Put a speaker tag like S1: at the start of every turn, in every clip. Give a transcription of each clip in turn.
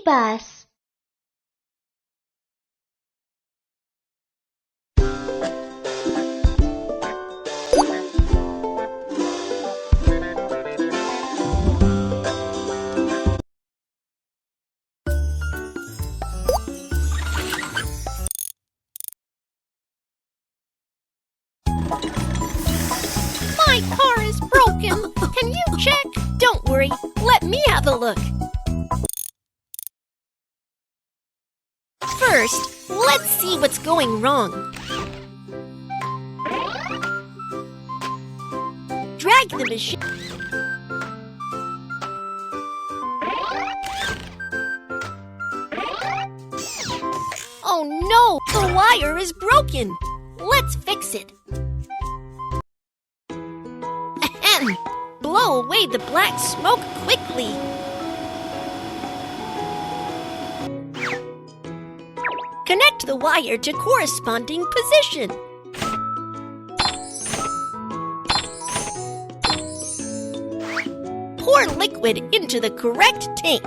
S1: bus.
S2: My car is broken. Can you check? Don't worry. Let me have a look. First, let's see what's going wrong. Drag the machine. Oh no! The wire is broken. Let's fix it. Ahem! Blow away the black smoke quickly. Connect the wire to corresponding position. Pour liquid into the correct tank.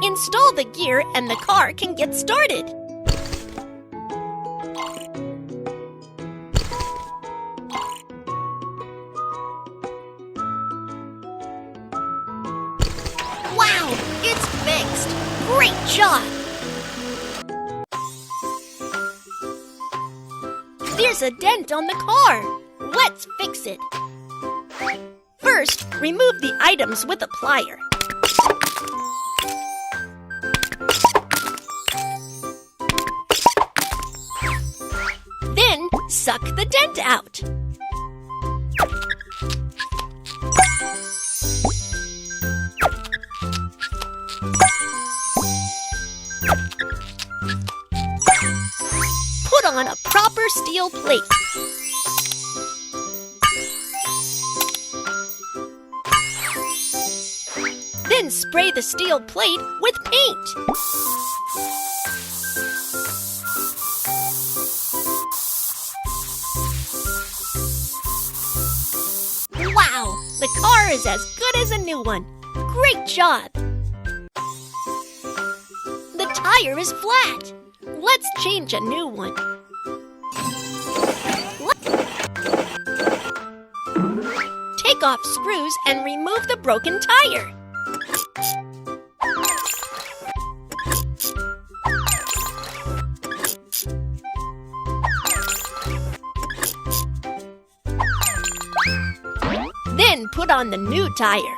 S2: Install the gear and the car can get started. Wow, it's fixed! Great job! There's a dent on the car. Let's fix it. First, remove the items with a plier. Then, suck the dent out. Put on a proper steel plate. Then spray the steel plate with paint. Wow! The car is as good as a new one. Great job! The tire is flat. Let's change a new one. Take off screws and remove the broken tire. Then put on the new tire.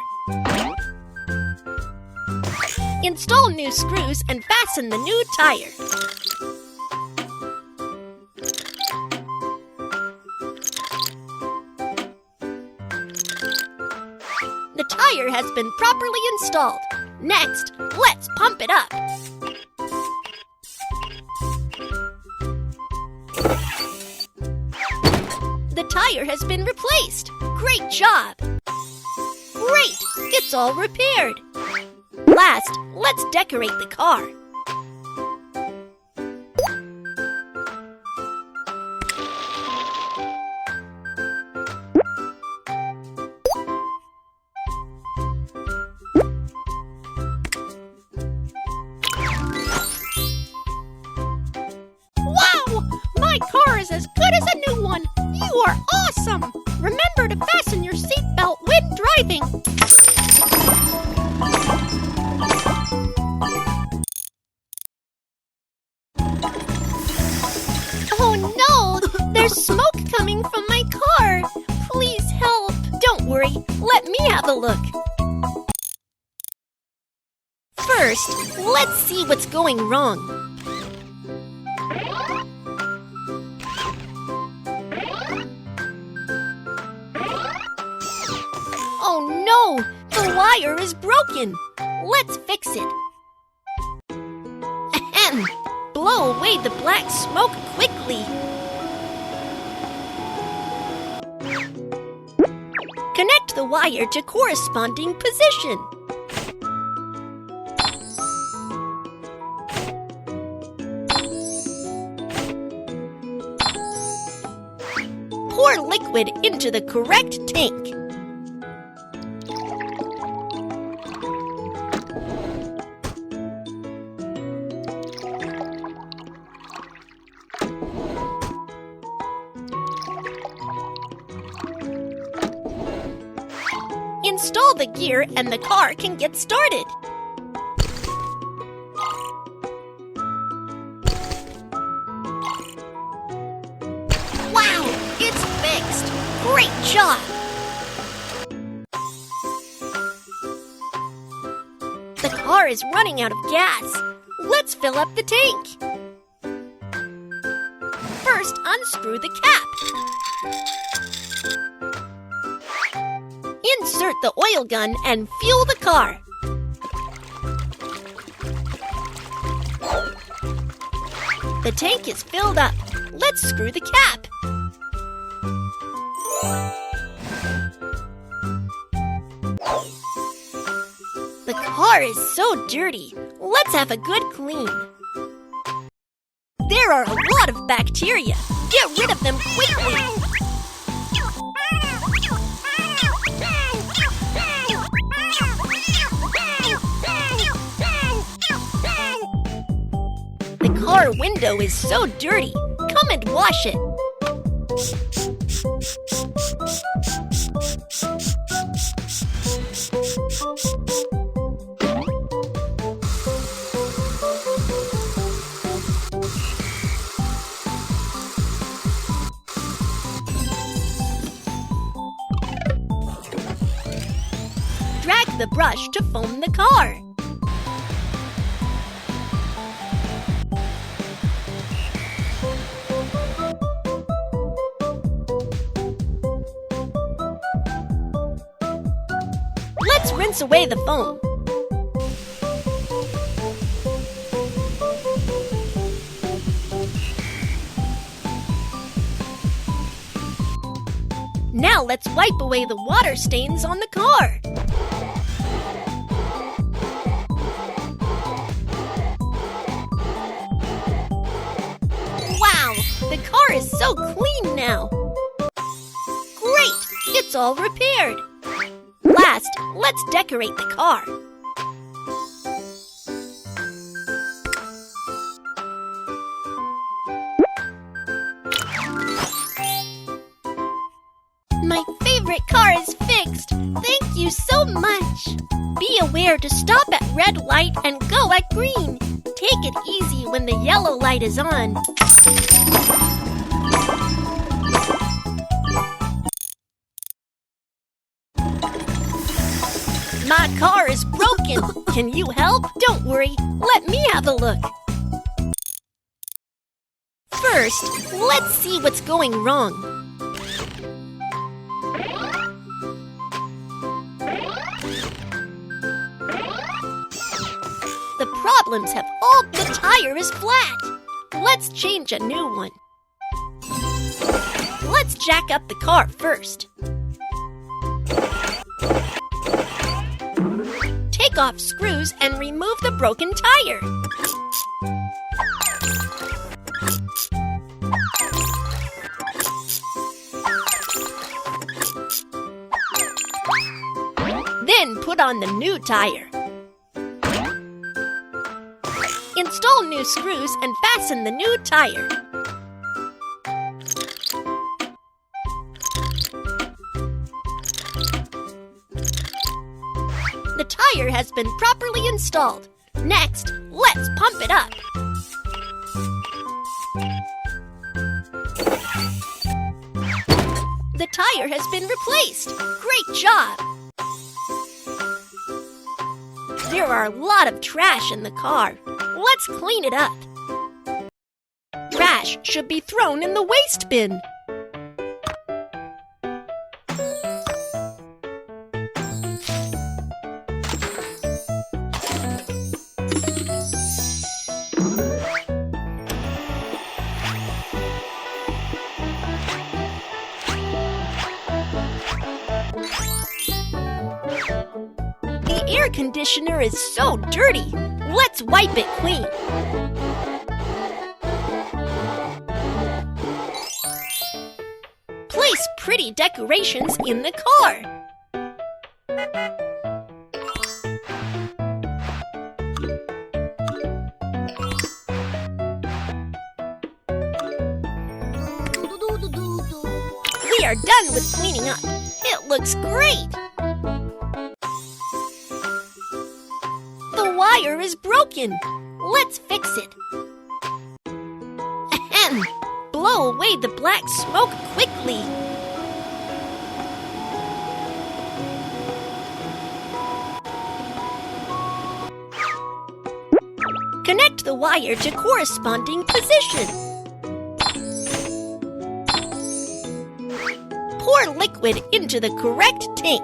S2: Install new screws and fasten the new tire. The tire has been properly installed. Next, let's pump it up. The tire has been replaced. Great job! Great! It's all repaired. Last, let's decorate the car. Wow! My car is as good as a new one. You are awesome! Remember to fasten your seatbelt when driving. Oh no! There's smoke coming from my car. Please help. Don't worry. Let me have a look. First, let's see what's going wrong. Oh no! The wire is broken. Let's fix it. Ahem! Blow away the black smoke quickly. Connect the wire to corresponding position. Pour liquid into the correct tank. Install the gear and the car can get started. Wow, it's fixed! Great job! The car is running out of gas. Let's fill up the tank. First, unscrew the cap. Insert the oil gun and fuel the car. The tank is filled up. Let's screw the cap. The car is so dirty. Let's have a good clean. There are a lot of bacteria. Get rid of them quickly. The car window is so dirty. Come and wash it. Drag the brush to foam the car. Let's rinse away the foam. Now let's wipe away the water stains on the car. Wow, the car is so clean now. Great, it's all repaired. Last, let's decorate the car. My favorite car is fixed. Thank you so much. Be aware to stop at red light and go at green. Take it easy when the yellow light is on. My car is broken. Can you help? Don't worry. Let me have a look. First, let's see what's going wrong. The problems have all the tire is flat. Let's change a new one. Let's jack up the car first. Take off screws and remove the broken tire. Then put on the new tire. Install new screws and fasten the new tire. The tire has been properly installed. Next, let's pump it up. The tire has been replaced. Great job! There are a lot of trash in the car. Let's clean it up. Trash should be thrown in the waste bin. The air conditioner is so dirty. Let's wipe it clean. Place pretty decorations in the car. We are done with cleaning up. It looks great. The wire is broken. Let's fix it. Ahem. Blow away the black smoke quickly. Connect the wire to corresponding position. Pour liquid into the correct tank.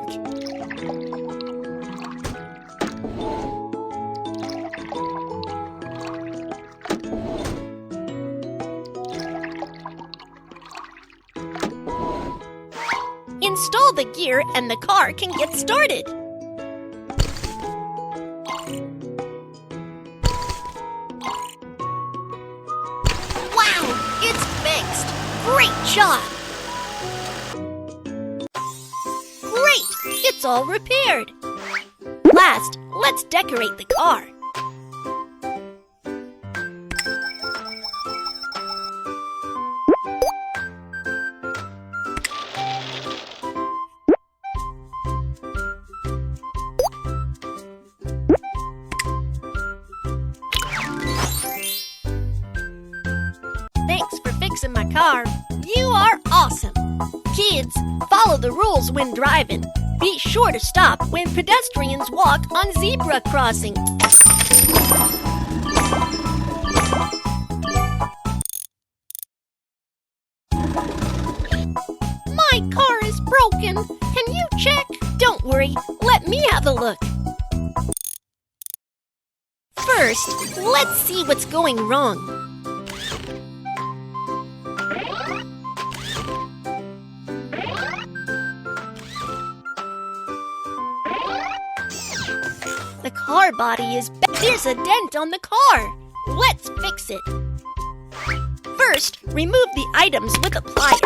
S2: Install the gear and the car can get started. Wow, it's fixed! Great job! Great! It's all repaired. Last, let's decorate the car. Thanks for fixing my car. You are awesome. Kids, follow the rules when driving. Be sure to stop when pedestrians walk on zebra crossing. My car is broken. Can you check? Don't worry. Let me have a look. First, let's see what's going wrong. The car body is bad. There's a dent on the car. Let's fix it. First, remove the items with a plier.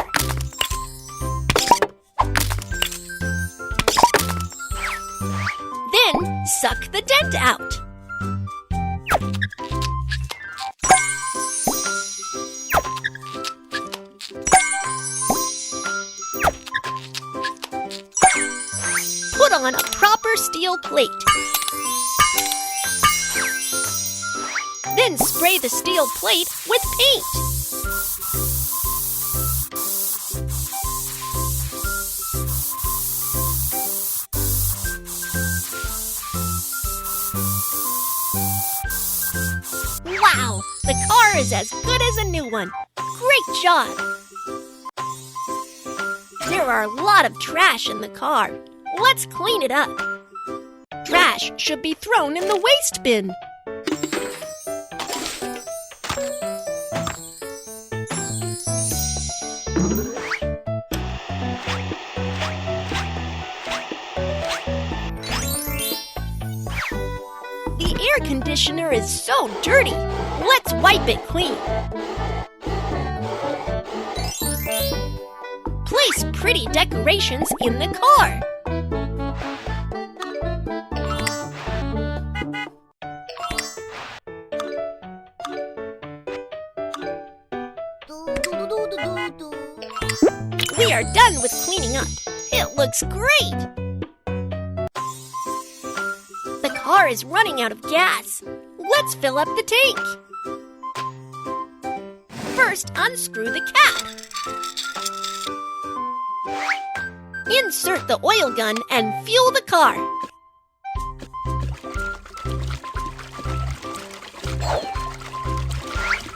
S2: Then, suck the dent out. Put on a proper steel plate. Then spray the steel plate with paint. Wow, the car is as good as a new one. Great job! There are a lot of trash in the car. Let's clean it up. Trash should be thrown in the waste bin. The air conditioner is so dirty. Let's wipe it clean. Place pretty decorations in the car. We are done with cleaning up. It looks great. The car is running out of gas. Let's fill up the tank. First, unscrew the cap. Insert the oil gun and fuel the car.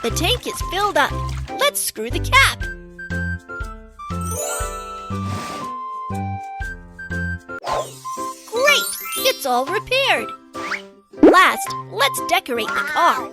S2: The tank is filled up. Let's screw the cap. Great! It's all repaired. Last, let's decorate the car.